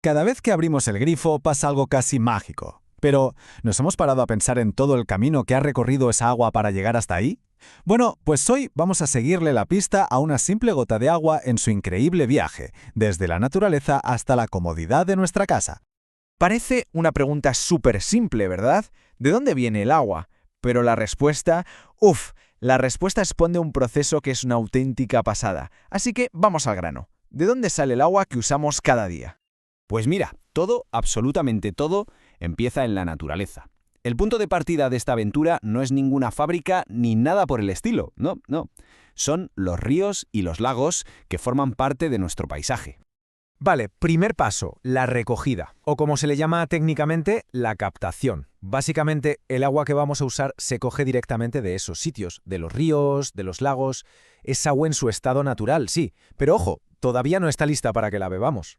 Cada vez que abrimos el grifo pasa algo casi mágico. Pero, ¿nos hemos parado a pensar en todo el camino que ha recorrido esa agua para llegar hasta ahí? Bueno, pues hoy vamos a seguirle la pista a una simple gota de agua en su increíble viaje, desde la naturaleza hasta la comodidad de nuestra casa. Parece una pregunta súper simple, ¿verdad? ¿De dónde viene el agua? Pero la respuesta esconde un proceso que es una auténtica pasada. Así que vamos al grano. ¿De dónde sale el agua que usamos cada día? Pues mira, todo, absolutamente todo, empieza en la naturaleza. El punto de partida de esta aventura no es ninguna fábrica ni nada por el estilo, no. Son los ríos y los lagos que forman parte de nuestro paisaje. Vale, primer paso, la recogida, o como se le llama técnicamente, la captación. Básicamente, el agua que vamos a usar se coge directamente de esos sitios, de los ríos, de los lagos. Es agua en su estado natural, sí, pero ojo, todavía no está lista para que la bebamos.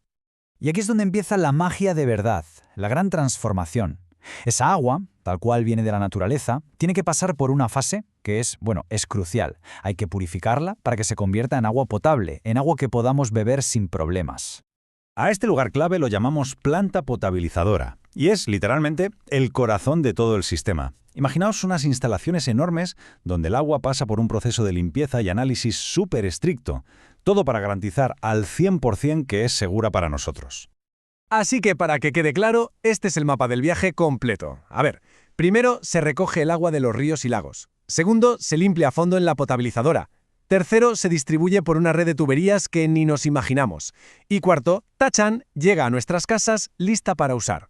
Y aquí es donde empieza la magia de verdad, la gran transformación. Esa agua, tal cual viene de la naturaleza, tiene que pasar por una fase que es crucial. Hay que purificarla para que se convierta en agua potable, en agua que podamos beber sin problemas. A este lugar clave lo llamamos planta potabilizadora, y es literalmente el corazón de todo el sistema. Imaginaos unas instalaciones enormes donde el agua pasa por un proceso de limpieza y análisis súper estricto, todo para garantizar al 100% que es segura para nosotros. Así que para que quede claro, este es el mapa del viaje completo. A ver, primero se recoge el agua de los ríos y lagos. Segundo, se limpia a fondo en la potabilizadora. Tercero, se distribuye por una red de tuberías que ni nos imaginamos. Y cuarto, ¡tachán!, llega a nuestras casas lista para usar.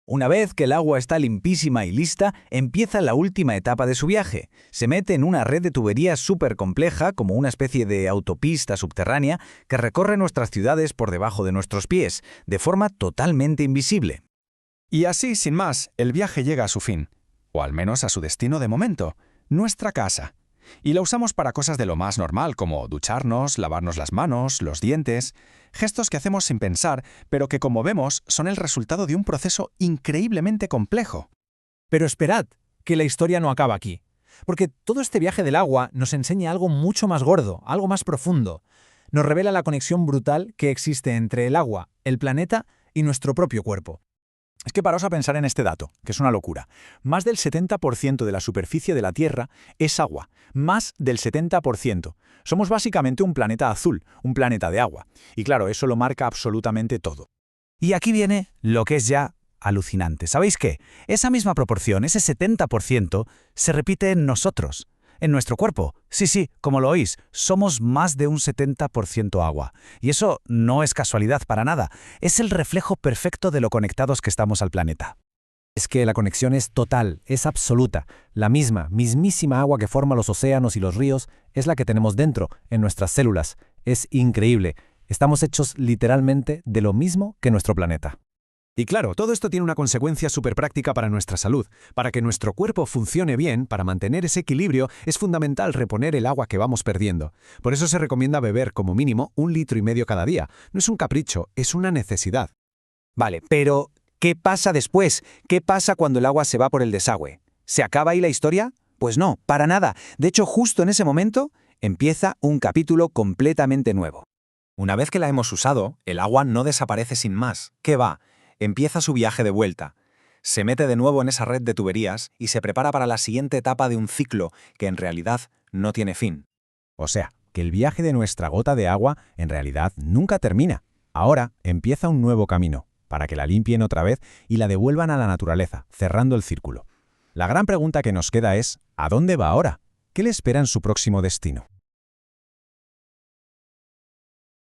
Una vez que el agua está limpísima y lista, empieza la última etapa de su viaje. Se mete en una red de tuberías súper compleja, como una especie de autopista subterránea, que recorre nuestras ciudades por debajo de nuestros pies, de forma totalmente invisible. Y así, sin más, el viaje llega a su fin, o al menos a su destino de momento, nuestra casa. Y la usamos para cosas de lo más normal, como ducharnos, lavarnos las manos, los dientes, gestos que hacemos sin pensar, pero que, como vemos, son el resultado de un proceso increíblemente complejo. Pero esperad, que la historia no acaba aquí. Porque todo este viaje del agua nos enseña algo mucho más gordo, algo más profundo. Nos revela la conexión brutal que existe entre el agua, el planeta y nuestro propio cuerpo. Es que paraos a pensar en este dato, que es una locura. Más del 70% de la superficie de la Tierra es agua. Más del 70%. Somos básicamente un planeta azul, un planeta de agua. Y claro, eso lo marca absolutamente todo. Y aquí viene lo que es ya alucinante. ¿Sabéis qué? Esa misma proporción, ese 70%, se repite en nosotros. En nuestro cuerpo. Sí, como lo oís, somos más de un 70% agua. Y eso no es casualidad para nada. Es el reflejo perfecto de lo conectados que estamos al planeta. Es que la conexión es total, es absoluta. La mismísima agua que forma los océanos y los ríos es la que tenemos dentro, en nuestras células. Es increíble. Estamos hechos literalmente de lo mismo que nuestro planeta. Y claro, todo esto tiene una consecuencia súper práctica para nuestra salud. Para que nuestro cuerpo funcione bien, para mantener ese equilibrio, es fundamental reponer el agua que vamos perdiendo. Por eso se recomienda beber como mínimo 1,5 litros cada día. No es un capricho, es una necesidad. Vale, pero ¿qué pasa después? ¿Qué pasa cuando el agua se va por el desagüe? ¿Se acaba ahí la historia? Pues no, para nada. De hecho, justo en ese momento empieza un capítulo completamente nuevo. Una vez que la hemos usado, el agua no desaparece sin más. ¿Qué va? Empieza su viaje de vuelta. Se mete de nuevo en esa red de tuberías y se prepara para la siguiente etapa de un ciclo que en realidad no tiene fin. O sea, que el viaje de nuestra gota de agua en realidad nunca termina. Ahora empieza un nuevo camino, para que la limpien otra vez y la devuelvan a la naturaleza, cerrando el círculo. La gran pregunta que nos queda es, ¿a dónde va ahora? ¿Qué le espera en su próximo destino?